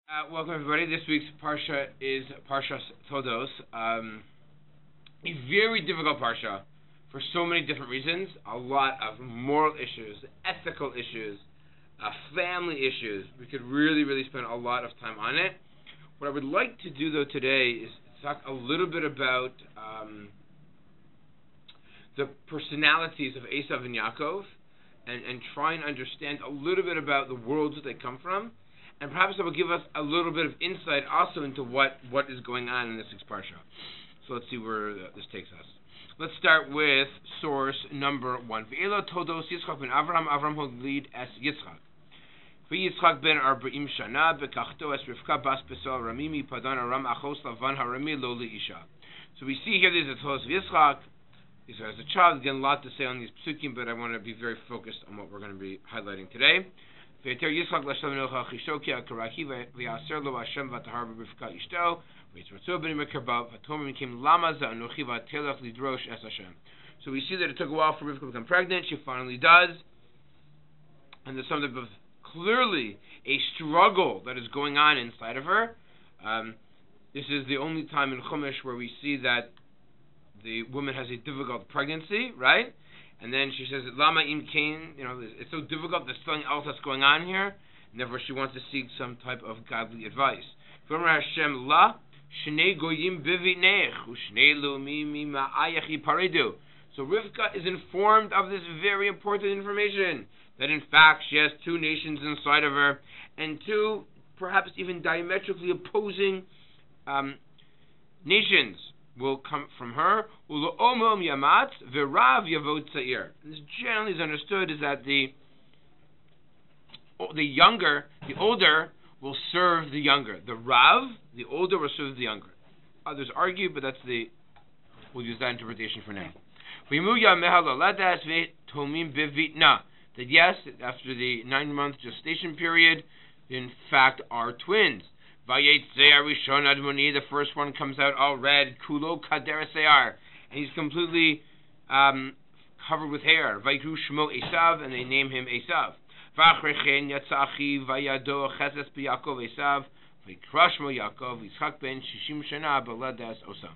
Welcome everybody. This week's parsha is Parshas Toldos. A very difficult parsha for so many different reasons. A lot of moral issues, ethical issues, family issues. We could really spend a lot of time on it. What I would like to do though today is talk a little bit about the personalities of Esav and Yaakov, and try and understand a little bit about the worlds that they come from. And perhaps that will give us a little bit of insight also into what is going on in this week's parsha. So let's see where this takes us. Let's start with source number 1. V'elo Toldos Yitzchak ben Avram. Avram holid es Yitzchak. V'Yitzchak ben Arba'im Shana bekachto es Rivka bas Besol Ramimi Padan Aram Achos Lavan Harami Lo Isha. So we see here there's a Toldos of Yitzchak. Yitzchak as a child. Again, a lot to say on these psukim, but I want to be very focused on what we're going to be highlighting today. Yitzchak l'Hashem Nocha Chishoki Akarahi v'Yaser lo Hashem v'Tahar b'Rivka Ishto v'Yitzratzov ben Merkabah v'Tomer became Lama Za'anochi v'Telach Lidrosh Es Hashem. So we see that it took a while for Rivka to become pregnant. She finally does, and there's something of clearly a struggle that is going on inside of her. This is the only time in Chumash where we see that the woman has a difficult pregnancy, right? And then she says, Lama im kain, it's so difficult, there's something else that's going on here, and therefore she wants to seek some type of godly advice. So Rivka is informed of this very important information, that in fact she has two nations inside of her, and two, perhaps even diametrically opposing nations will come from her. And this generally is understood is that the older, will serve the younger. The Rav, the older, will serve the younger. Others argue, but we'll use that interpretation for now. That yes, after the 9-month gestation period, in fact, are twins. The first one comes out all red, kulo kader seyar, and he's completely covered with hair. Vaikru shmo Esav, and they name him Esav. V'achrechen yatzachi vayado cheses b'Yakov Esav, v'ikra shmo Yaakov Yitzchak ben shishim shana b'ladas osam.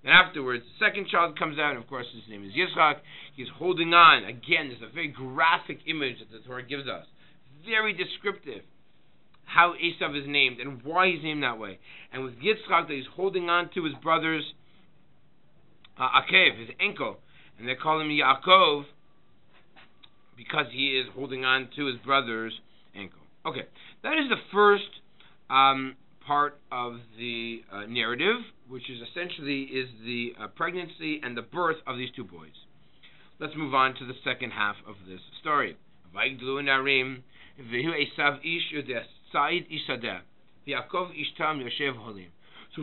Then afterwards, the second child comes out, and of course his name is Yitzchak. He's holding on. Again, there's a very graphic image that the Torah gives us, very descriptive. How Esav is named and why he's named that way. And with Yitzchak, that he's holding on to his brother's Akev, his ankle. And they call him Yaakov because he is holding on to his brother's ankle. Okay, that is the first part of the narrative, which is essentially the pregnancy and the birth of these two boys. Let's move on to the second half of this story. Vaigdlu narim v'hu Esav ish yudes. So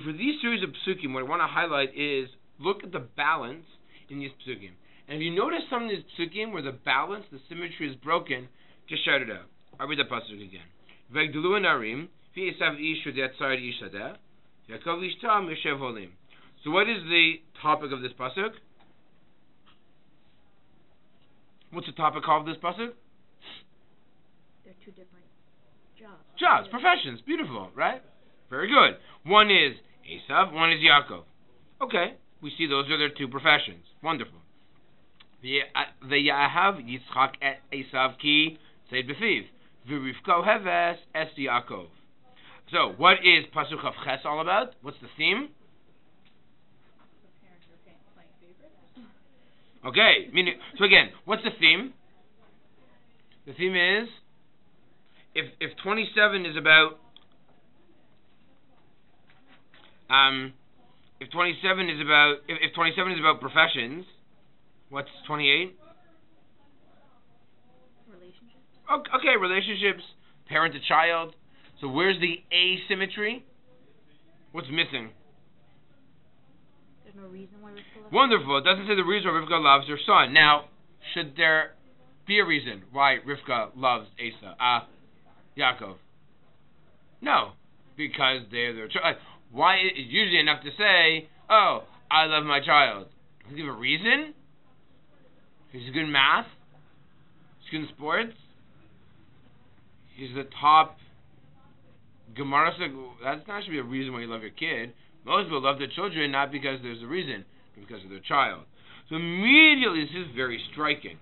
for these series of psukim, what I want to highlight is look at the balance in these psukim. And if you notice some of these psukim where the balance, the symmetry is broken, just shout it out. I'll read the pasuk again. So what is the topic of this pasuk? What's the topic of this pasuk? They're two different jobs, professions, beautiful, right? Very good. One is Esav, one is Yaakov. Okay, we see those are their two professions. Wonderful. V'yahav Yitzchak et Esav ki seid befiv, v'Rivka heves es Yaakov. So, what is Pasuk of Ches all about? What's the theme? The parents are playing favorites. Okay, so again, what's the theme? The theme is if 27 is about if 27 is about professions, what's 28? Relationships. Okay, relationships, parent to child. So where's the asymmetry? What's missing? There's no reason why Rivka loves. Wonderful. It doesn't say the reason why Rivka loves her son. Now, should there be a reason why Rivka loves Yaakov? No, because they're their child. Why? It's usually enough to say, "Oh, I love my child." Does he have a reason? He's good in math. He's good in sports. He's the top Gemara said that's not should be a reason why you love your kid. Most people love their children not because there's a reason, but because of their child. So immediately this is very striking,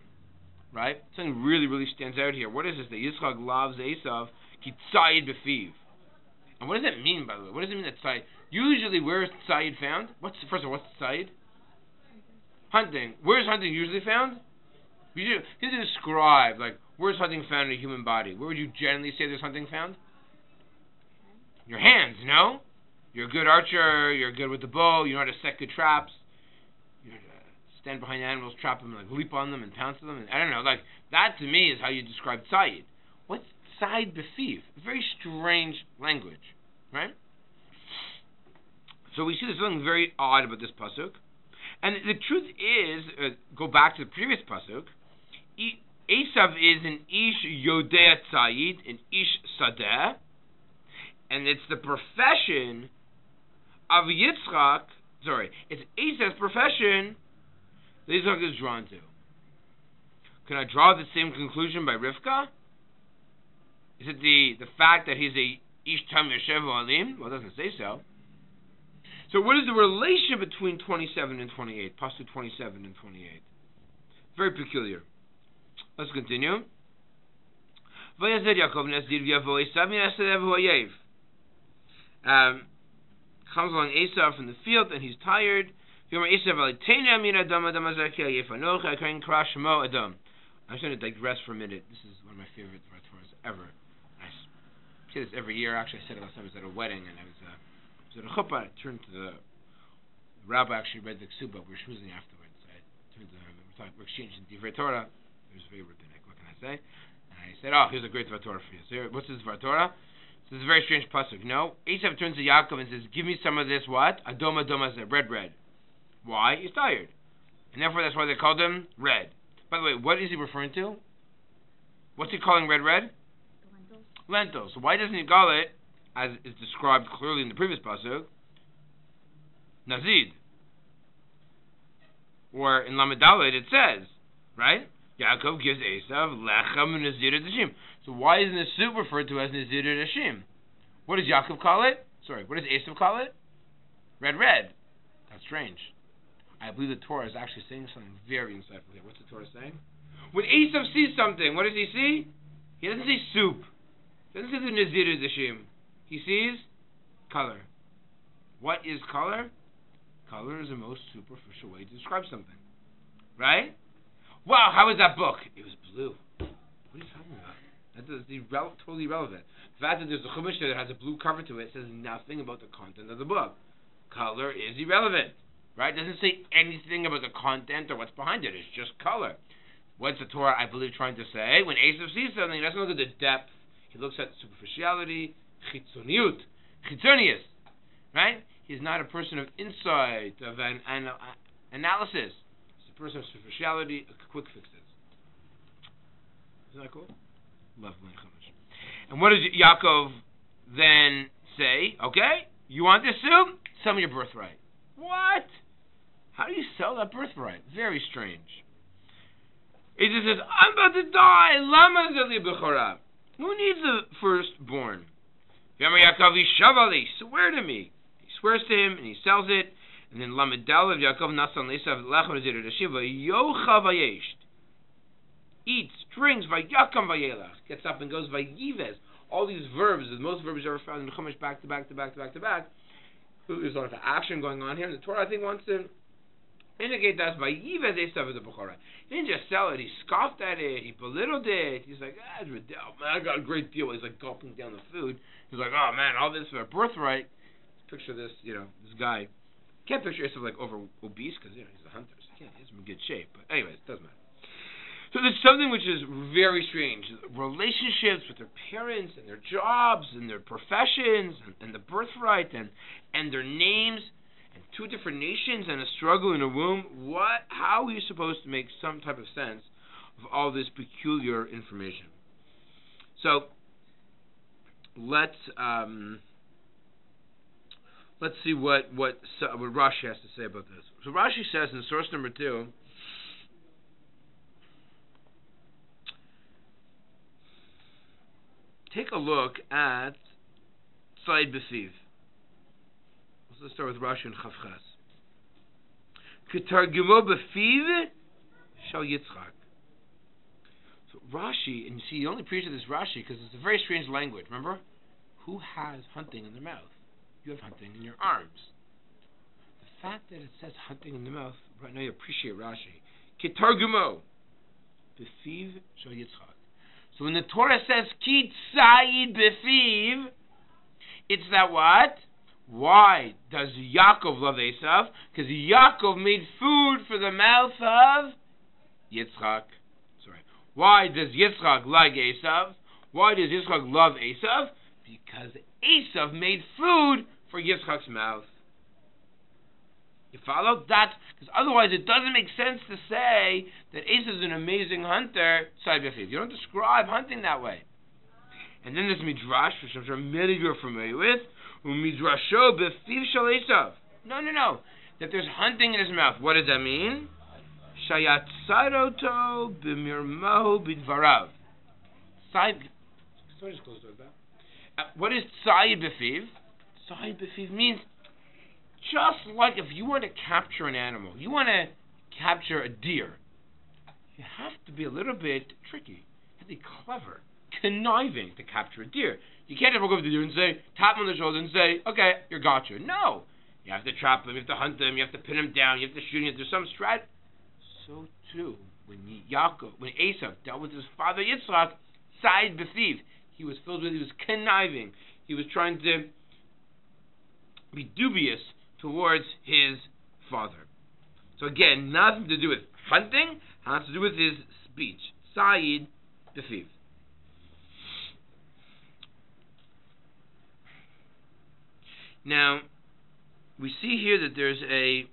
right? Something really, really stands out here. What is this? That Yitzchak loves Esav ki tzayid befiv. And what does that mean, by the way? What does it mean that tzayid? Usually, where is tzayid found? First of all, what's tzayid? Hunting. Where is hunting usually found? Here's to describe, like, where's hunting found in a human body? Where would you generally say there's hunting found? Your hands, no? You're a good archer, you're good with the bow, you know how to set good traps, you know how to stand behind animals, trap them, like leap on them and pounce on them. And I don't know, like, that to me is how you describe tzayid. What's tzayid befiv? Very strange language, right? So we see there's something very odd about this pasuk. And the truth is, go back to the previous pasuk, Esav is an ish yodea tzayid, an ish sadeh, and it's the profession of Yitzchak, it's Esav's profession that Yitzchak is drawn to. Can I draw the same conclusion by Rivka? Is it the fact that he's a ish tam yoshev alim? Well, it doesn't say so. So what is the relation between 27 and 28? Pasuk 27 and 28. Very peculiar. Let's continue. Comes along Esav from the field and he's tired. I'm just going to digress for a minute. This is one of my favorite Vartoras ever. I say this every year. Actually, I said it last time I was at a wedding and I was at a chuppah. I turned to the Rabbi, actually read the ksuba. We were schmoozing afterwards. I turned to him. We're exchanging Divrei Torah. It was very rabbinic. What can I say? And I said, "Oh, here's a great Vartorah for you." So here, what's this Vartorah? So this is a very strange pasuk. No, Esav turns to Yaakov and says, "Give me some of this what? Adom adom red. Why? He's tired, and therefore that's why they called him red. By the way, what is he referring to? What's he calling red? Lentils. So why doesn't he call it, as is described clearly in the previous pasuk, nazid? Or in Lamed Dalet it says, right? Yaakov gives Esav lechem nazir dashim. So why isn't this soup referred to as nazir dashim? What does Yaakov call it? What does Esav call it? Red. That's strange. I believe the Torah is actually saying something very insightful here. What's the Torah saying? When Esav sees something, what does he see? He doesn't see soup. He doesn't see the nazir dashim. He sees color. What is color? Color is the most superficial way to describe something. Right? Wow, how was that book? It was blue. What are you talking about? That is totally irrelevant. The fact that there's a chumash that has a blue cover to it says nothing about the content of the book. Color is irrelevant. Right? It doesn't say anything about the content or what's behind it. It's just color. What's the Torah, I believe, trying to say? When Esav sees something, he doesn't look at the depth. He looks at superficiality, chitzonius. Right? He's not a person of insight, of an analysis. He's a person of superficiality, quick fixes. Isn't that cool? Love Lane Chumash. And what does Yaakov then say? Okay, you want this soup? Sell me your birthright. What? How do you sell that birthright? Very strange. He just says, I'm about to die. Lama zeli b'chorav. Who needs a firstborn? Yamar Yaakov Shavali, swear to me. He swears to him and he sells it. And then Lamed Daled Yaakov Nasan Lesav Lechon Zeder Shiva Yocha Vayesht. Eats, drinks, Vayakam Vayelach. Gets up and goes Vayives. All these verbs, the most verbs ever found in the Chumash, back to back. There's a lot of action going on here. And the Torah, I think, wants to indicate that Vayives Esav is the Bechorah. He didn't just sell it. He scoffed at it. He belittled it. He's like, it's ridiculous. Man, I got a great deal. He's like gulping down the food. He's like, oh man, all this for a birthright. Picture this, this guy. Can't picture yourself like over obese because he's a hunter. So he's in good shape. But anyways, it doesn't matter. So there's something which is very strange. Relationships with their parents and their jobs and their professions and the birthright and their names and two different nations and a struggle in a womb. How are you supposed to make some type of sense of all this peculiar information? So let's see what Rashi has to say about this. So Rashi says in source number 2, take a look at side b'fiv. Let's start with Rashi and Chavchas. Ketargumo b'fiv shal Yitzchak. So Rashi, and you see, you only appreciate this Rashi because it's a very strange language. Remember, who has hunting in their mouth? You have hunting in your arms. The fact that it says hunting in the mouth, right now you appreciate Rashi. Ketargumo b'fiv shal Yitzchak. So when the Torah says ki tzayid b'fiv, it's that what? Why does Yaakov love Esav? Because Yaakov made food for the mouth of Yitzchak. Sorry. Why does Yitzchak like Esav? Why does Yitzchak love Esav? Because Esav made food for Yitzchak's mouth. You follow? That's because otherwise it doesn't make sense to say that Esav is an amazing hunter. You don't describe hunting that way. And then there's midrash, which I'm sure many of you are familiar with. Midrasho b'fiv shel Esav. No. That there's hunting in his mouth. What does that mean? Shayatzaroto b'mirmahu b'dvarav. What is tzayid b'fiv? Tzayid b'fiv means just like if you want to capture an animal, you want to capture a deer, you have to be a little bit tricky. You have to be clever, conniving to capture a deer. You can't just walk over to the deer and say, tap him on the shoulder and say, okay, you're gotcha. No. You have to trap him, you have to hunt him, you have to pin him down, you have to shoot him. There's some strat. So too, when Esav dealt with his father Yitzchak, tzayid b'fiv, he was conniving. He was trying to be dubious towards his father. So again, nothing to do with hunting, has to do with his speech. Tzayid b'fiv. Now, we see here that there's a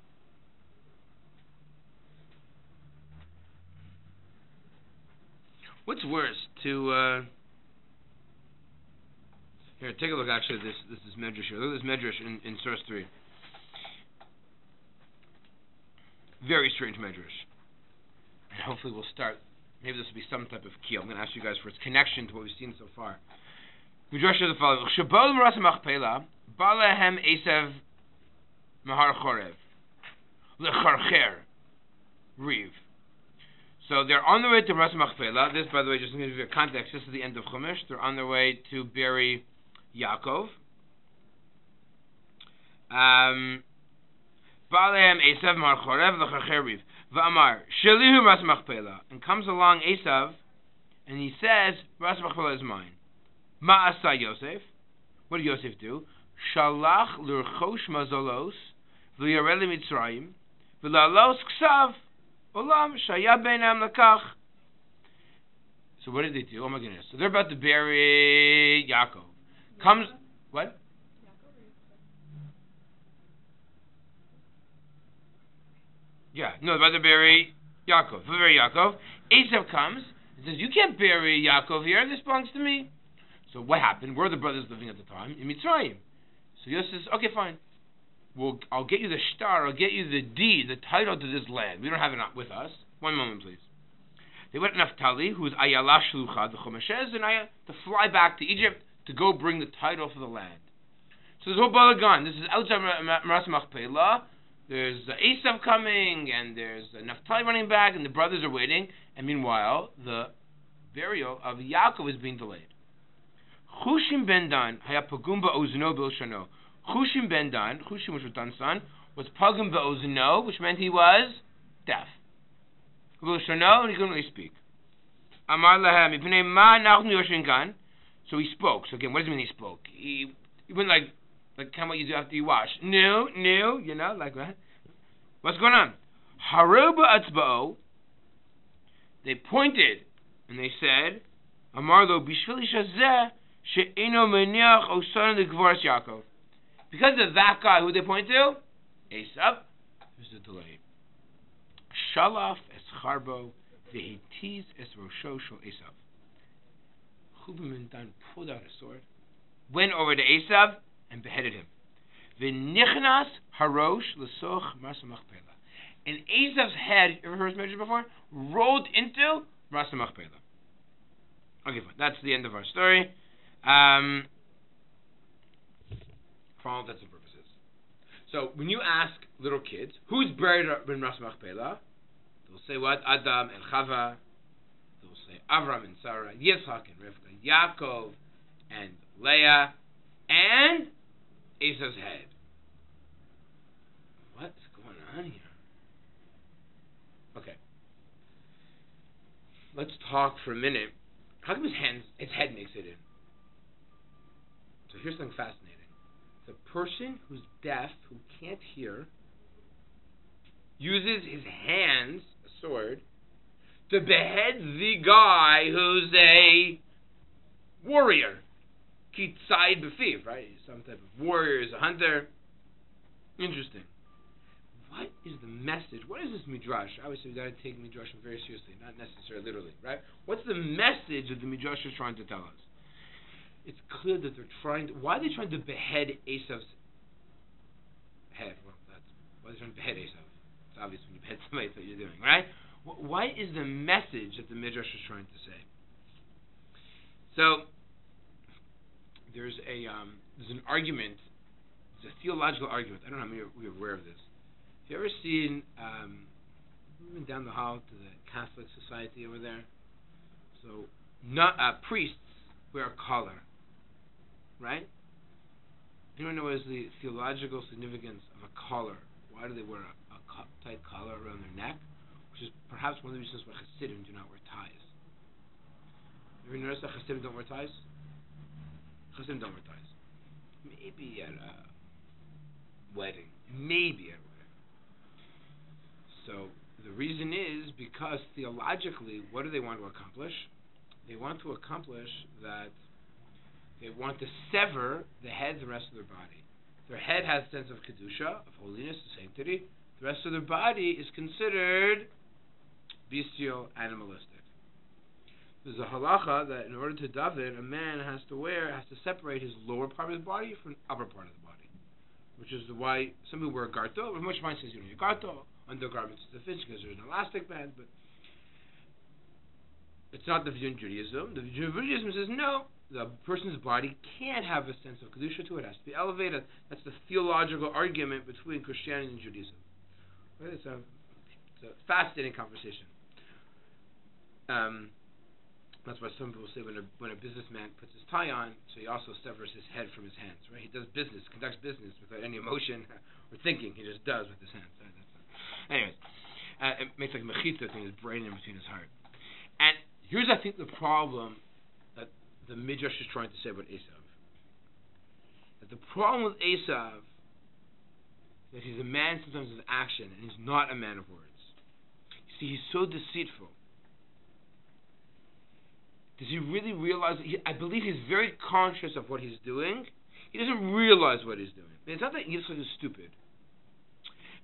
what's worse to here, take a look actually at this is Medrash here. Look at this Medrash in source 3. Very strange Medrash. And hopefully we'll start, maybe this will be some type of key. I'm going to ask you guys for its connection to what we've seen so far. Medrash is the following. Shabol Maras Machpelah Balahem Esav Mahar Chorev Lecharcher Riv. So they're on their way to Maras Machpelah. This, by the way, just to give you a context, this is the end of Chumash. They're on their way to bury Yaakov. Balahem Esav Mahar Chorev Lecharcher Riv. V'amar Shelihu Maras Machpelah, and comes along Esav, and he says, Maras Machpelah is mine. Ma'asa Yosef. What did Yosef do? Shalach l'rchosh mazolos v'yareh Mitzrayim v'lalos ksav olam shaya beinam lakach. So what did they do? Oh my goodness! So they're about to bury Yaakov. Comes what? Yeah, no, they're about to bury Yaakov. They'll bury Yaakov. Esav comes and says, "You can't bury Yaakov here. This belongs to me." So what happened? Where are the brothers living at the time? In Mitzrayim. So Yosef says, okay, fine. I'll get you the shtar, I'll get you the deed, the title to this land. We don't have it with us. One moment, please. They went to Naphtali, who is Ayala Shlucha, the Chomeshes, and to fly back to Egypt to go bring the title for the land. So there's whole balagan. This is outside Maras Machpelah. There's Esav coming, and there's Naphtali running back, and the brothers are waiting. And meanwhile, the burial of Yaakov is being delayed. Chushim ben Dan haya pagum ba'ozno b'ilshano. Chushim ben Dan, Chushim, which was Dan's son, was pagum ba'ozno, which meant he was deaf. B'ilshano, and he couldn't really speak. Amar lahem ipnei ma nachnu yoshin kan. So he spoke. So again, what does it mean he spoke? He went like kind of what you do after you wash. No, you know, like that. What's going on? Haru ba'atzba'o. They pointed and they said, Amar lo bishvili shazeh. Because of that guy, who they point to? Esav. There's a delay. Shalaf es charbo vehitiz es rosho shel Esav. Chubim ben Dan pulled out a sword, went over to Esav, and beheaded him. V'nichnas harosh l'soch Maras Machpelah. And Esav's head, you ever heard this mentioned before? Rolled into Maras Machpelah. Okay, fine. That's the end of our story. all intents and purposes. So when you ask little kids, who's buried in Ras Machpelah? They'll say what? Adam and Chava. They'll say Avram and Sarah, Yitzchak and Rivka, Yaakov and Leah, and Esau's head. What's going on here? Okay. Let's talk for a minute. How come his head makes it in? So here's something fascinating. The person who's deaf, who can't hear, uses his hands, a sword, to behead the guy who's a warrior. Kitzai befiv, right? He's some type of warrior, he's a hunter. Interesting. What is the message? What is this midrash? Obviously, we've got to take midrash very seriously, not necessarily literally, right? What's the message that the midrash is trying to tell us? It's clear that they're trying to... Why are they trying to behead Esau's head? Well, why are they trying to behead Esau? It's obvious when you behead somebody, that's what you're doing, right? Why is the message that the midrash is trying to say? So, there's an argument, there's a theological argument. I don't know how many of you are aware of this. Have you ever seen, we've been down the hall to the Catholic Society over there. So, priests wear a collar, right? Anyone know what is the theological significance of a collar? Why do they wear a tight collar around their neck? Which is perhaps one of the reasons why Hasidim do not wear ties. You ever notice that Hasidim don't wear ties? Hasidim don't wear ties. Maybe at a wedding. Maybe at a wedding. So the reason is because theologically, what do they want to accomplish? They want to accomplish that they want to sever the head and the rest of their body. Their head has a sense of kedusha, of holiness, of sanctity. The rest of their body is considered bestial, animalistic. There's a halacha that in order to daven, a man has to separate his lower part of his body from the upper part of the body. Which is why some people wear a garto. Much mine says you don't need a garto. Undergarments is sufficient because there's an elastic band, but it's not the view in Judaism. The view in Judaism says no, the person's body can't have a sense of kedusha to it. It has to be elevated. That's the theological argument between Christianity and Judaism. Right? It's a fascinating conversation. That's why some people say when a businessman puts his tie on, so he also severs his head from his hands. Right? He does business, conducts business without any emotion or thinking. He just does with his hands. Right? Anyways, it makes like mechitza thing, his brain in between his heart. And here's, I think, the problem that the Midrash is trying to say about Esav. That the problem with Esav is that he's a man sometimes of action, and he's not a man of words. You see, he's so deceitful. Does he really realize? I believe he's very conscious of what he's doing. He doesn't realize what he's doing. I mean, it's not that Yitzchak is stupid,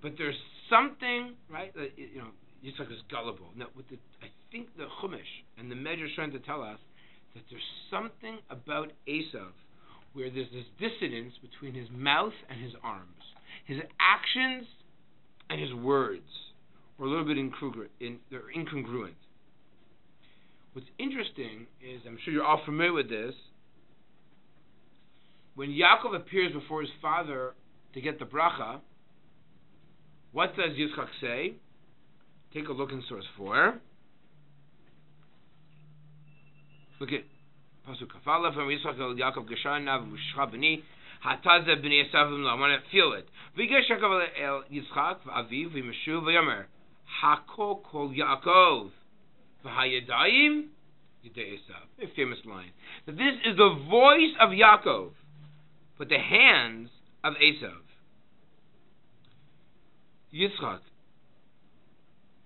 but there's something, right? That, Yitzchak is gullible. Now, I think the Chumash and the Midrash trying to tell us that there's something about Esav where there's this dissonance between his mouth and his arms, his actions and his words, are a little bit they're incongruent. What's interesting is, I'm sure you're all familiar with this, when Yaakov appears before his father to get the bracha, what does Yitzchak say? Take a look in source 4. Look at Pasuk Kafala from Yitzchak el Yaakov Geshana v'Ushcha b'ni Hataze b'nei Esav l'mla. I want to feel it. V'yigash Yaakov el Yitzchak v'aviv v'yimeshu v'yomer Hako kol Yaakov v'hayadayim yidei Esav. A famous line. That this is the voice of Yaakov, but the hands of Esav. Yitzchak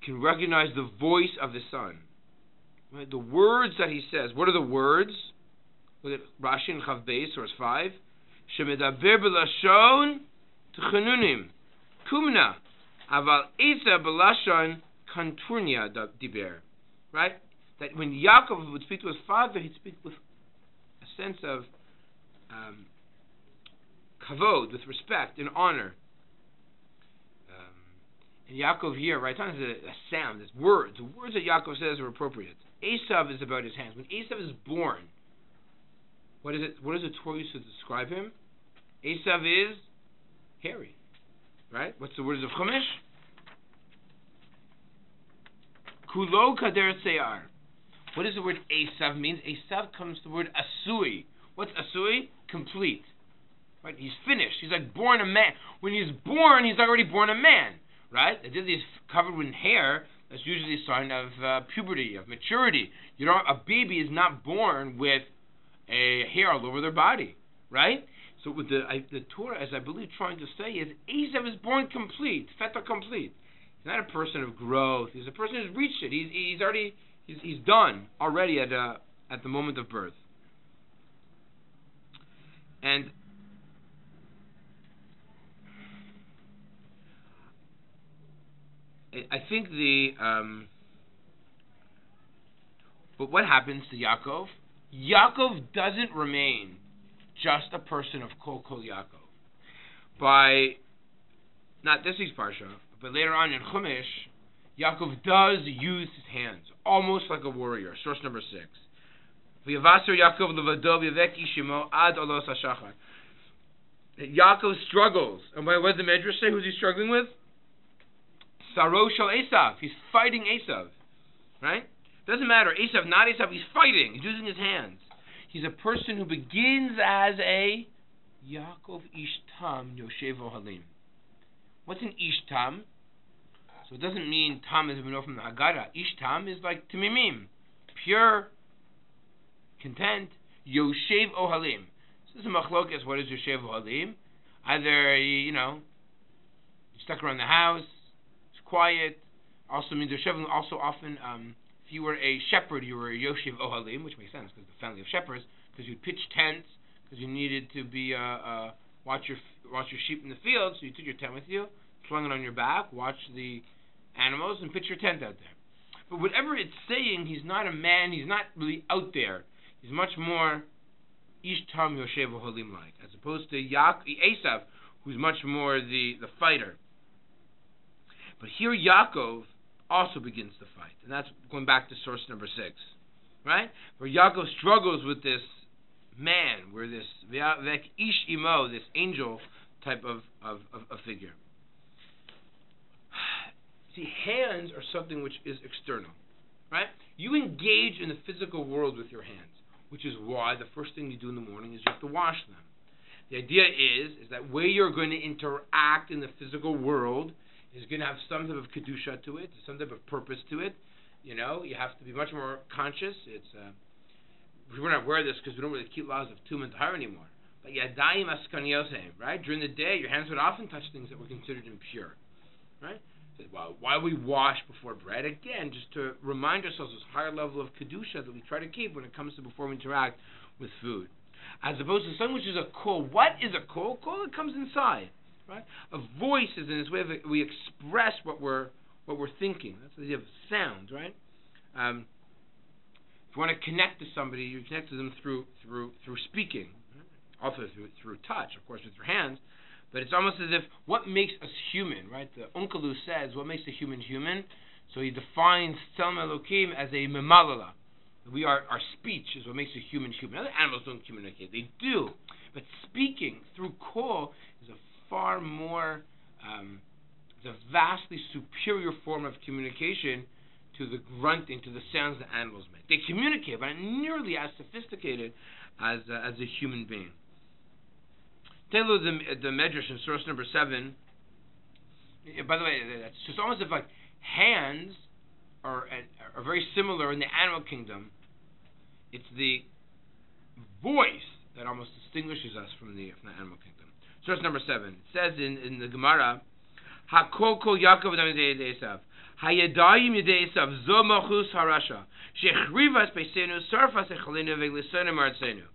can recognize the voice of the son. Right? The words that he says. What are the words? Look at Rashi and Chav Beis, source 5. Shemedaber b'lashon t'chanunim kumna aval Esav b'lashon kanturnia diber. Right? That when Yaakov would speak to his father, he'd speak with a sense of kavod, with respect and honor. And Yaakov here, right, it's a sound, it's words. The words that Yaakov says are appropriate. Esav is about his hands. When Esav is born, what is it? What does the Torah use to describe him? Esav is hairy, right? What's the words of Chumash? Kulo kader seyar. What does the word Esav mean? Esav comes from the word asui. What's asui? Complete. Right? He's finished. He's like born a man. When he's born, he's already born a man. Right? He's covered with hair. That's usually a sign of puberty, of maturity. You know, a baby is not born with a hair all over their body. Right? So with the Torah, as I believe, trying to say is Esav is born complete, feta complete. He's not a person of growth. He's a person who's reached it. He's done already at the moment of birth. And I think but what happens to Yaakov? Yaakov doesn't remain just a person of Kol Yaakov. By not this week's parsha, but later on in Chumash, Yaakov does use his hands, almost like a warrior. Source number 6. Yaakov struggles. And what does the Medrash say? Who's he struggling with? Saro shel Esav. He's fighting Esav. Right? Doesn't matter. Esav, not Esav. He's fighting. He's using his hands. He's a person who begins as a Yaakov Ishtam Yoshev Ohalim. What's an Ishtam? So it doesn't mean Tam as we know from the Haggadah. Ishtam is like Timimim. Pure, content. Yoshev Ohalim. So this is a machlokas. What is Yoshev Ohalim? Either, you're stuck around the house, it's quiet. Also means Yoshev, also often, if you were a shepherd, you were a Yoshev Ohalim, which makes sense because the family of shepherds, because you'd pitch tents, because you needed to be watch your sheep in the field, so you took your tent with you, slung it on your back, watch the animals, and pitch your tent out there. But whatever it's saying, he's not a man, he's not really out there. He's much more Ishtam Yoshev Ohalim like, as opposed to Esav, who's much more the fighter. But here Yaakov also begins to fight, and that's going back to source number 6, right? Where Yaakov struggles with this man, where this Vek Ish Imo, this angel type of figure. See, hands are something which is external, right? You engage in the physical world with your hands, which is why the first thing you do in the morning is you have to wash them. The idea is that way you're going to interact in the physical world is going to have some type of kedusha to it, some type of purpose to it. You have to be much more conscious. We're not aware of this because we don't really keep laws of Tum and Tahar anymore. But yadayim askaniyosem, right? During the day, your hands would often touch things that were considered impure, right? So, well, why we wash before bread? Again, just to remind ourselves this higher level of kedusha that we try to keep when it comes to before we interact with food, as opposed to something which is a kol. What is a kol? Kol, it comes inside, right? A voice is in this way that we express what we're thinking. That's the idea of sound, right? If you want to connect to somebody, you connect to them through speaking, right? Also through touch, of course, with your hands. But it's almost as if what makes us human, right? The Onkelos says what makes a human human. So he defines Tzelem Elokim as a memalala. Our speech is what makes a human human. Other animals don't communicate; they do. But speaking through kol is a far more, it's a vastly superior form of communication to the grunting, to the sounds that animals make. They communicate, but not nearly as sophisticated as a human being. Tell the Medrash in source number 7. By the way, it's just almost as if like hands are very similar in the animal kingdom. It's the voice that almost distinguishes us from the animal kingdom. Source number 7. It says in the Gemara, Hakol kol Yaakov Yedei Esav, Hayadayim Yedei Esav Zo Malchus Harasha, Shechrivas Beisenu Sarfas Echalenu Veglisenu Martzenu.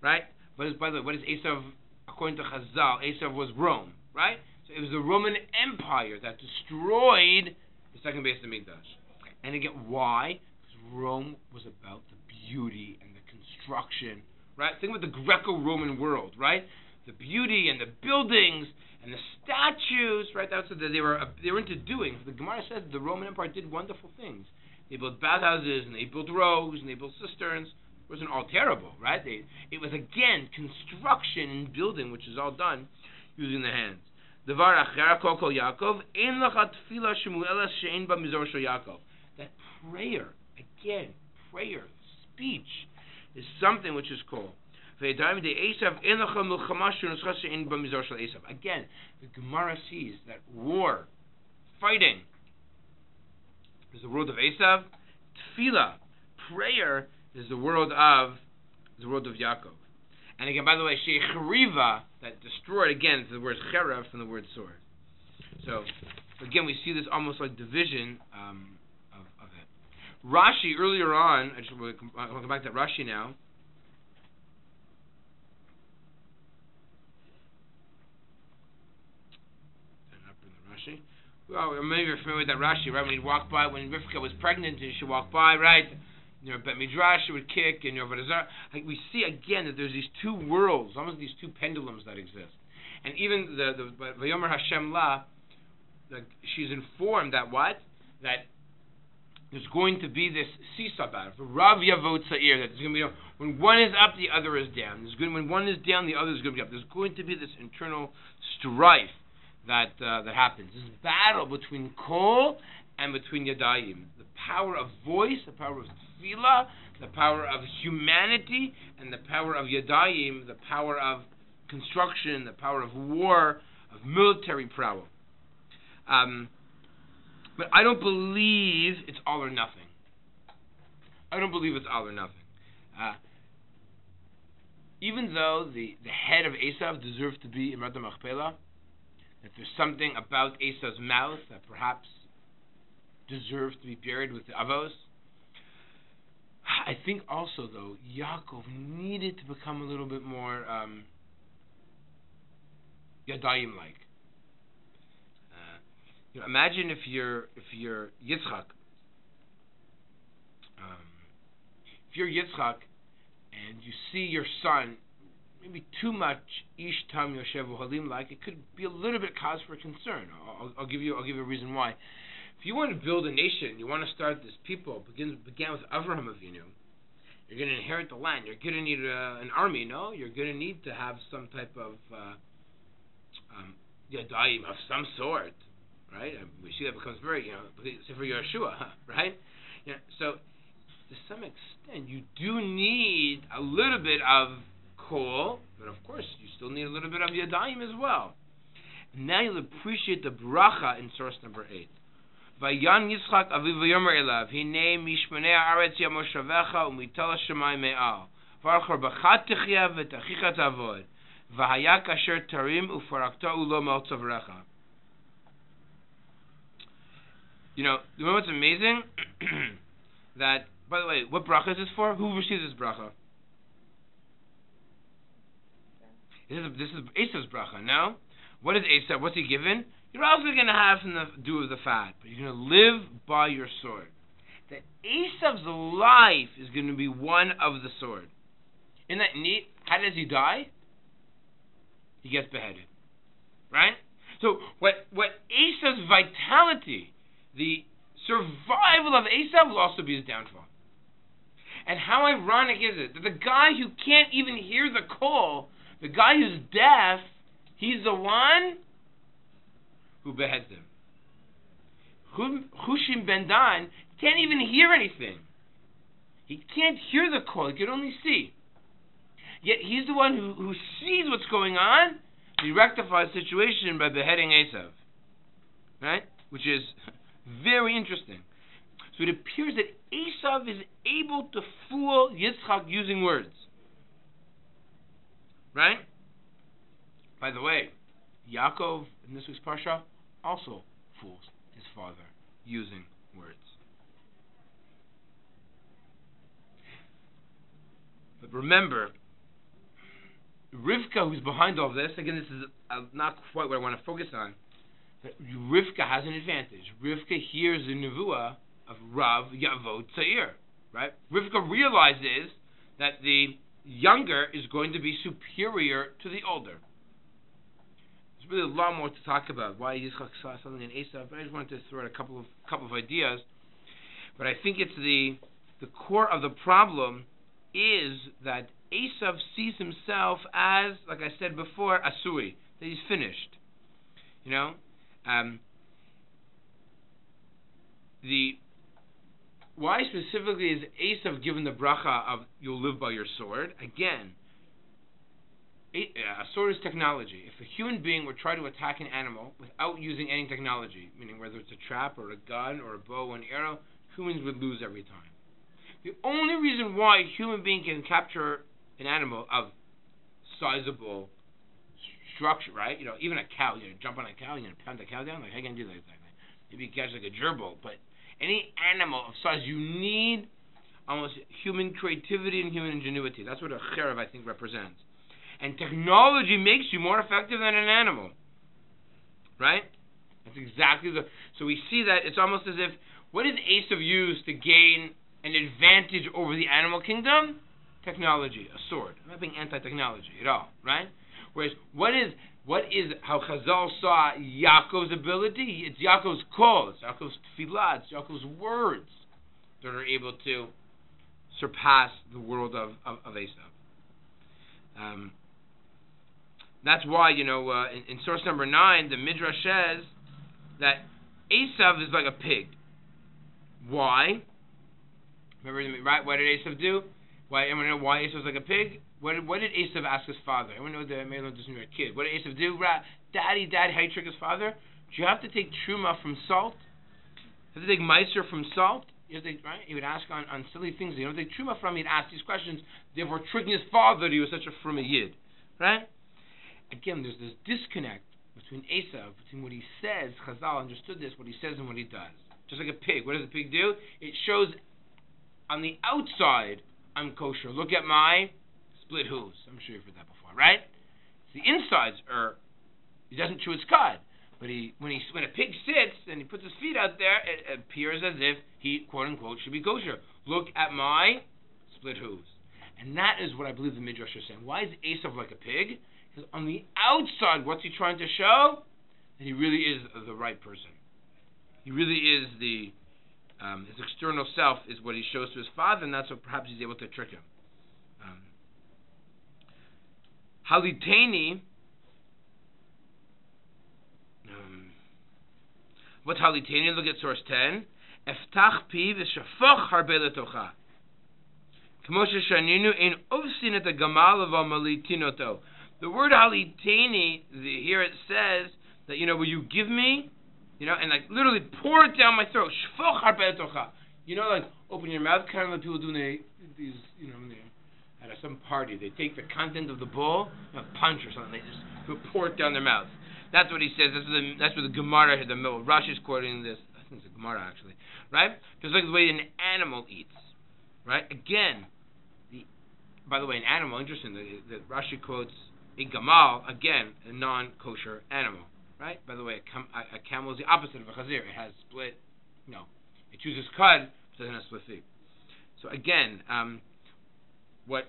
Right? By the way, what is Esav? According to Chazal, Esav was Rome, right? So it was the Roman Empire that destroyed the second base of Mikdash. And again, why? Because Rome was about the beauty and the construction, right? Think about the Greco-Roman world, right? The beauty and the buildings and the statues, right? That's what they were into doing. The Gemara says the Roman Empire did wonderful things. They built bathhouses and they built roads and they built cisterns. wasn't all terrible, right? It was, again, construction and building, which is all done using the hands. Devar acher kol kol Yaakov, ein lecha tefila shemuela she'ein ba mizor shel Yaakov. That prayer, again, prayer, speech, is something which is called. Again, the Gemara sees that war, fighting, is the world of Esav. Tefillah, prayer, is the world of Yaakov. And again, by the way, Shechariva, that destroyed, again, is the word Cherav from the word sword. So, again, we see this almost like division of it. Rashi, earlier on, I want to come back to Rashi now. Well, maybe you're familiar with that Rashi, right? When he'd walk by, when Rivka was pregnant, and she walked by, right? Bet Midrash, she would kick, and like we see again that there's these two worlds, almost these two pendulums that exist. And even the Vayomer Hashem La, she's informed that what? That there's going to be this seesaw battle. For Rav Yavot Sa'ir, that there's going to be, when one is up, the other is down. When one is down, the other is going to be up. There's going to be this internal strife that happens. This battle between Kol and between Yadayim. The power of voice, the power of tefillah, the power of humanity, and the power of Yadayim, the power of construction, the power of war, of military prowess. But I don't believe it's all or nothing. I don't believe it's all or nothing. Even though the head of Esav deserves to be in Rada Machpelah, that there's something about Esav's mouth that perhaps deserves to be buried with the Avos, I think also, though, Yaakov needed to become a little bit more Yadayim-like. Imagine if you're Yitzchak, and you see your son maybe too much ish tam yoshev halim, like it could be a little bit cause for concern. I'll give you a reason why. If you want to build a nation, you want to start this people, began with Avraham Avinu. You're going to inherit the land. You're going to need an army, no? You're going to need to have some type of yadayim of some sort, right? And we see that becomes very, for Yeshua, right? So to some extent, you do need a little bit of Kol, but of course, you still need a little bit of Yadayim as well. And now you'll appreciate the bracha in source number 8. Vayan Yitzchak aviv v'yomer elav, hinei mishmanei haaretz yamoshavecha u'mitol hashamayim me'al, v'arachor b'chat techya v'tachicha tavod, v'haya kasher tarim u'farakta u'lo me'otzavrecha. You know what's amazing? That, by the way, what bracha is this for? Who receives this bracha? This is Esav's bracha. No? What is Esav? What's he given? You're also going to have from the dew of the fat, but you're going to live by your sword. That Esav's life is going to be one of the sword. Isn't that neat? How does he die? He gets beheaded. Right? So what Esav's vitality, the survival of Esav, will also be his downfall. And how ironic is it that the guy who can't even hear the call, the guy who's deaf, he's the one who beheads him. Hushim ben Dan can't even hear anything. He can't hear the call, he can only see. Yet he's the one who sees what's going on. He rectifies the situation by beheading Esav. Right? Which is very interesting. So it appears that Esav is able to fool Yitzchak using words. Right? By the way, Yaakov in this week's Parsha also fools his father using words. But remember, Rivka, who's behind all this, again, this is not quite what I want to focus on, but Rivka has an advantage. Rivka hears the nevuah of Rav Yavot Tzair, right? Rivka realizes that the younger is going to be superior to the older. There's really a lot more to talk about why Yitzchak saw something in Esav, but I just wanted to throw out a couple of ideas. But I think it's the core of the problem is that Esav sees himself as, like I said before, asui, that he's finished. You know, why specifically is Esav given the bracha of you'll live by your sword? Again, a sword is technology. If a human being would try to attack an animal without using any technology, meaning whether it's a trap or a gun or a bow and arrow, humans would lose every time. The only reason why a human being can capture an animal of sizable structure, right? You know, even a cow, you jump on a cow, you pound a cow down, like how can you do that exactly? Maybe you catch like a gerbil, but any animal of size, you need almost human creativity and human ingenuity. That's what a cherev, I think, represents. And technology makes you more effective than an animal, right? That's exactly so we see that it's almost as if, what did Esav use to gain an advantage over the animal kingdom? Technology, a sword. I'm not being anti-technology at all, right? Whereas, what is how Chazal saw Yaakov's ability? It's Yaakov's cause, Yaakov's tefillah, it's Yaakov's words that are able to surpass the world of Esav. That's why, in source number 9, the Midrash says that Esav is like a pig. Why? Remember, right? What did Esav do? Everyone know why Esav was like a pig? What did Esav ask his father? Everyone know that maybe just when you were a kid. What did Esav do? Daddy, how you trick his father? Do you have to take truma from salt? Do you have to take meiser from salt? You have to, right? He would ask on silly things. You don't take truma from. He'd ask these questions, therefore tricking his father that he was such a frumma yid, right? Again, there's this disconnect between Esav, between what he says. Chazal understood this, what he says and what he does. Just like a pig. What does a pig do? It shows on the outside, I'm kosher. Look at my split hooves. I'm sure you've heard that before, right? The insides are, he doesn't chew his cud. But when a pig sits and he puts his feet out there, it appears as if he, quote unquote, should be kosher. Look at my split hooves. And that is what I believe the Midrash is saying. Why is Esav like a pig? Because on the outside, what's he trying to show? That he really is the right person. He really is his external self is what he shows to his father, and that's what perhaps he's able to trick him. Haliteni. What's Haliteni? Look at source 10. Eftach pi v'shafach harbe letocha. K'mo sheshaninu ein ovsin et hagamal v'malitinoto. The word Haliteni, here it says that, will you give me, and like literally pour it down my throat. Shafach harbe letocha. Like open your mouth, kind of like people do when these, when they're at some party. They take the content of the bowl, a punch or something, they just pour it down their mouth. That's what he says. That's what the Gemara here, the middle. Rashi is quoting this. I think it's a Gemara actually, right? Just like the way an animal eats, right? Again, by the way, an animal. Interesting. The Rashi quotes a gamal, again, a non-kosher animal, right? By the way, a camel is the opposite of a chazir. It has split. It chooses cud, but doesn't have split feet. So again, what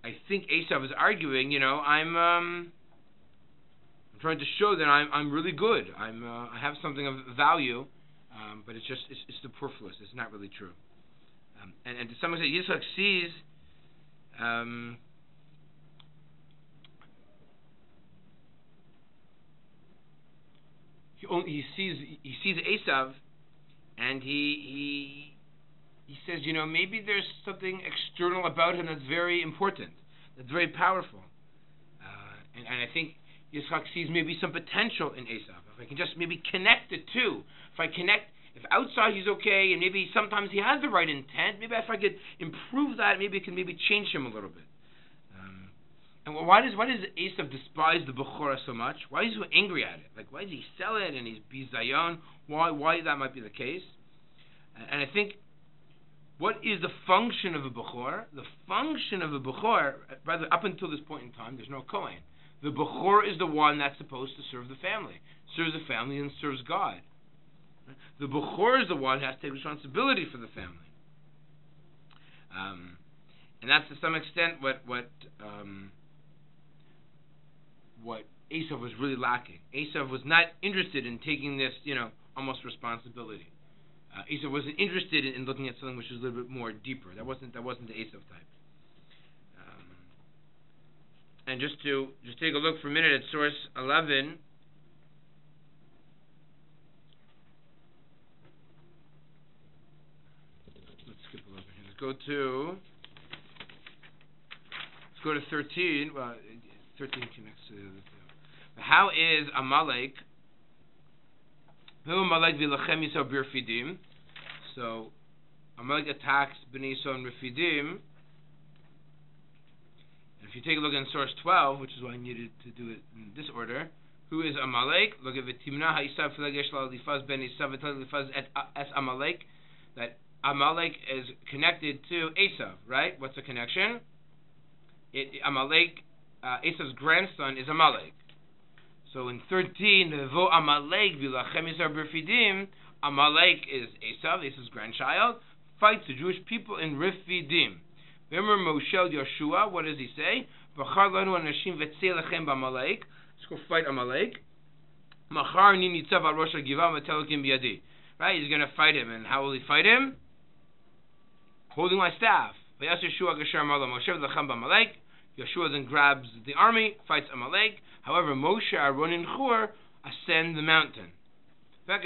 I think Esav is arguing, I'm trying to show that I'm really good. I have something of value, but it's superfluous. It's not really true. And to some extent, Yitzchak sees he sees Esav, and he says, maybe there's something external about him that's very important, that's very powerful, and I think Yitzchak sees maybe some potential in Esav. If I can just maybe connect the two. If outside he's okay, and maybe sometimes he has the right intent, maybe if I could improve that, maybe it can change him a little bit. And why does Esav despise the Bechorah so much? Why is he so angry at it? Like, why does he sell it and he's bizayon? Why that might be the case? And I think, what is the function of a Bechor? The function of a Bechor, rather up until this point in time, there's no Kohen. The Bechor is the one that's supposed to serve the family. Serves the family and serves God. The Bechor is the one who has to take responsibility for the family. And that's to some extent what Esav was really lacking. Esav was not interested in taking this, almost responsibility. Esav wasn't interested in looking at something which was a little bit more deeper. That wasn't the Esav type. And just take a look for a minute at source 11. Let's skip a little bit here. Let's go to 13. Well, 13 connects to the other two. How is Amalek? So Amalek attacks Bnei Yisrael and Refidim. And if you take a look in source 12, which is why I needed to do it in this order, who is Amalek? Look at V'timna ha'Isav flegesh la'lifaz ben Isav v'talifaz es Amalek. That Amalek is connected to Esav, right? What's the connection? Amalek, Esav's grandson is Amalek. So in 13, Vo Amalek v'lachem Yisrael b'Refidim, Amalek is Esav, Esav's grandchild, fights the Jewish people in Refidim. Remember Moshe Yeshua, what does he say? B'char lanu anashim v'tzei lechem b'Amalek. Let's go fight Amalek. Machar ni nitzav al rosh ha'giva v'telokim b'yadi. Right, he's going to fight him, and how will he fight him? Holding my staff. V'yas Yeshua gasher amar Moshe v'lechem b'Amalek. Yeshua then grabs the army, fights Amalek. However, Moshe, Aaron, and Hur ascend the mountain. And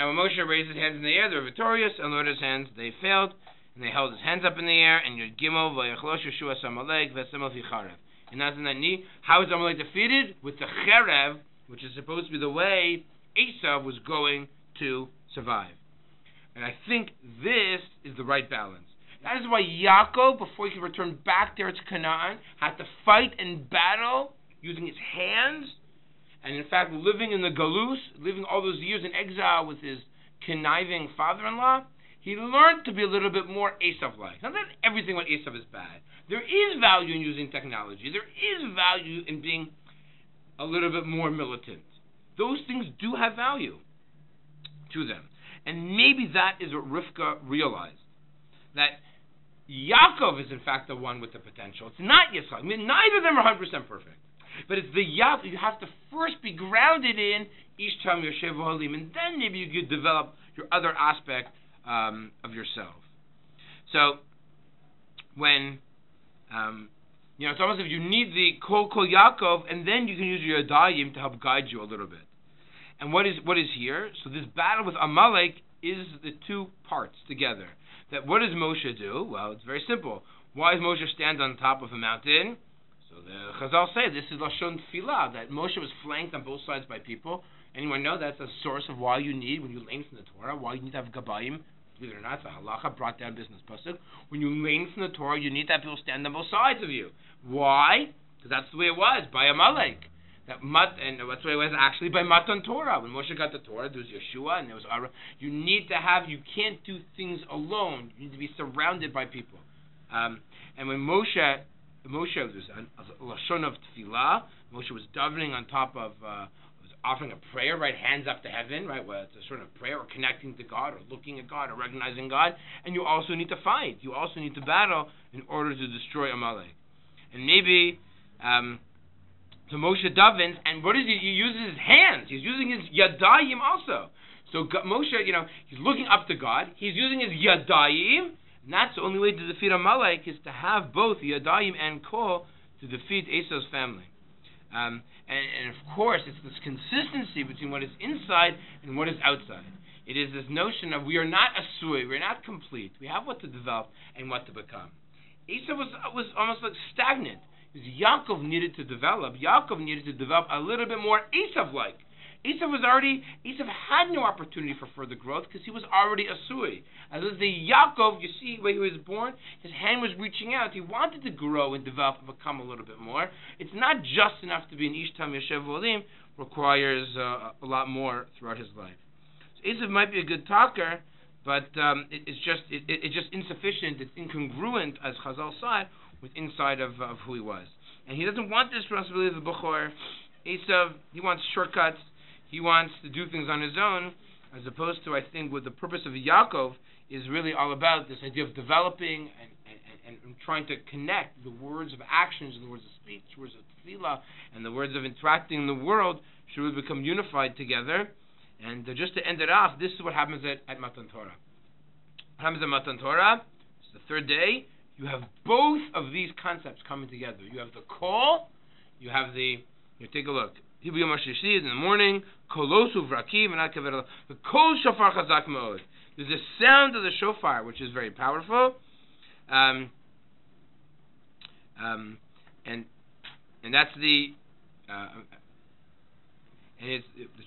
when Moshe raised his hands in the air, they were victorious, and lowered his hands, they failed, and they held his hands up in the air, and Yud Gimel, Vayachlosh Yeshua Amalek, Vesemel Ficharev. And that's in that knee. How is Amalek defeated? With the Cherev, which is supposed to be the way Esav was going to survive. And I think this is the right balance. That is why Yaakov, before he could return back there to Canaan, had to fight and battle using his hands. And in fact, living in the Galus, living all those years in exile with his conniving father-in-law, he learned to be a little bit more Esav-like. Not that everything with Esav is bad. There is value in using technology. There is value in being a little bit more militant. Those things do have value to them. And maybe that is what Rivka realized. That Yaakov is in fact the one with the potential. It's not Yitzchak. I mean, neither of them are 100% perfect. But it's the Yaakov. You have to first be grounded in Ishtam Yoshev Halim, and then maybe you could develop your other aspect of yourself. So, when, it's almost if you need the Kol Yaakov, and then you can use your Yadayim to help guide you a little bit. And what is here? So this battle with Amalek is the two parts together. That what does Moshe do? Well, it's very simple. Why does Moshe stand on top of a mountain? So the Chazal say this is Lashon Tfilah, that Moshe was flanked on both sides by people. Anyone know that's a source of why you need, when you learn from the Torah, why you need to have Gabayim? Believe it or not, it's a halacha brought down business pasuk. When you learn from the Torah, you need to have people stand on both sides of you. Why? Because that's the way it was by Amalek. And that's the way it was actually by Matan Torah. When Moshe got the Torah, there was Yeshua and there was Aaron. You can't do things alone. You need to be surrounded by people. And when Moshe was a lashon of tefillah, Moshe was davening on top of, was offering a prayer, right, hands up to heaven, right, well, it's a sort of prayer, or connecting to God, or looking at God, or recognizing God. And you also need to fight. You also need to battle in order to destroy Amalek. And maybe, so Moshe davens, and what is he? He uses his hands. He's using his yadayim also. So Moshe, he's looking up to God. He's using his yadayim, and that's the only way to defeat Amalek, is to have both yadayim and kol to defeat Esau's family. And of course, it's this consistency between what is inside and what is outside. It is this notion of we are not asui, we're not complete. We have what to develop and what to become. Esau was almost like stagnant. Yaakov needed to develop. Yaakov needed to develop a little bit more Esav-like. Esav had no opportunity for further growth because he was already a Sui. As the Yaakov, you see, when he was born, his hand was reaching out. He wanted to grow and develop and become a little bit more. It's not just enough to be an Ishtam Yoshev Olim, requires a lot more throughout his life. So Esav might be a good talker, but it's just insufficient. It's incongruent, as Chazal said, with inside of who he was. And he doesn't want this responsibility of the Bechor. Esav, he wants shortcuts. He wants to do things on his own, as opposed to, I think, with the purpose of Yaakov is really all about this idea of developing and trying to connect the words of actions and the words of speech, words of tefillah, and the words of interacting in the world should really become unified together. And just to end it off, this is what happens at Matan Torah. What happens at Matan Torah? It's the third day. You have both of these concepts coming together. You have the call. You have take a look. In the morning, kolosu vrakim and the kol shofar chazak meod. There's a sound of the shofar which is very powerful, and that's the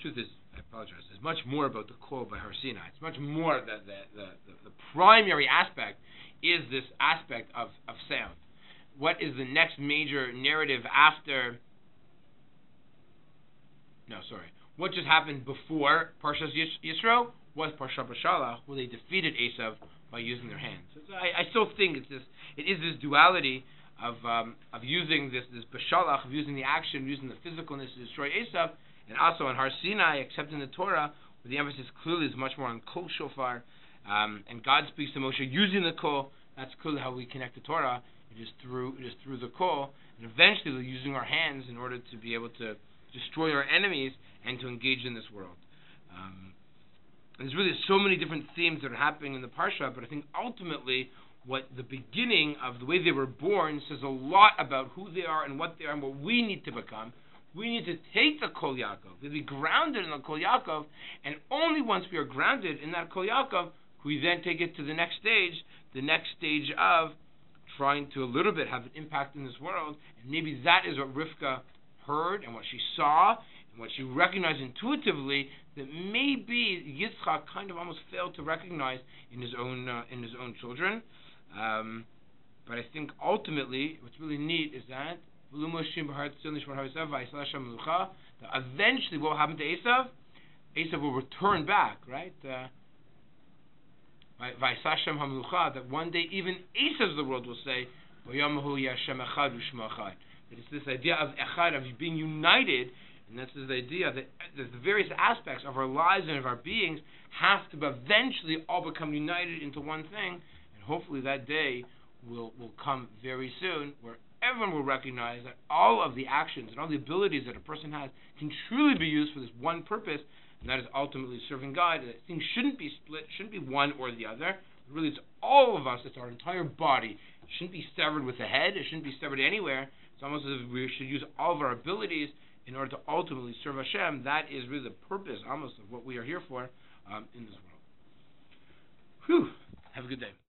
truth is, I apologize, there's much more about the call by Har Sinai. It's much more the primary aspect is this aspect of sound. What is the next major narrative after? What just happened before Parshas Yisro was Parshat Bashalach, where they defeated Esav by using their hands. So I still think it is this duality of using this Bashalach, of using the action, using the physicalness to destroy Esav, and also on Har Sinai, accepting the Torah, where the emphasis clearly is much more on Kol Shofar, and God speaks to Moshe using the Kol. That's clearly how we connect to Torah. It is through the Kol, and eventually we're using our hands in order to be able to destroy our enemies and to engage in this world. There's really so many different themes that are happening in the Parsha, but I think ultimately what the beginning of the way they were born says a lot about who they are and what they are and what we need to become. We need to take the Kol Yaakov, to be grounded in the Kol Yaakov, and only once we are grounded in that Kol Yaakov, we then take it to the next stage of trying to a little bit have an impact in this world, and maybe that is what Rivka heard and what she saw and what she recognized intuitively that maybe Yitzchak kind of almost failed to recognize in his own children. But I think ultimately what's really neat is that eventually what will happen to Esav? Esav will return back, right? That one day even Esav's the world will say, that it's this idea of echad, of being united, and that's this idea that the various aspects of our lives and of our beings have to eventually all become united into one thing, and hopefully that day will come very soon, where everyone will recognize that all of the actions and all the abilities that a person has can truly be used for this one purpose, and that is ultimately serving God. That things shouldn't be split, shouldn't be one or the other. Really, it's all of us, it's our entire body. It shouldn't be severed with the head, it shouldn't be severed anywhere. It's almost as if we should use all of our abilities in order to ultimately serve Hashem. That is really the purpose, almost, of what we are here for in this world. Whew. Have a good day.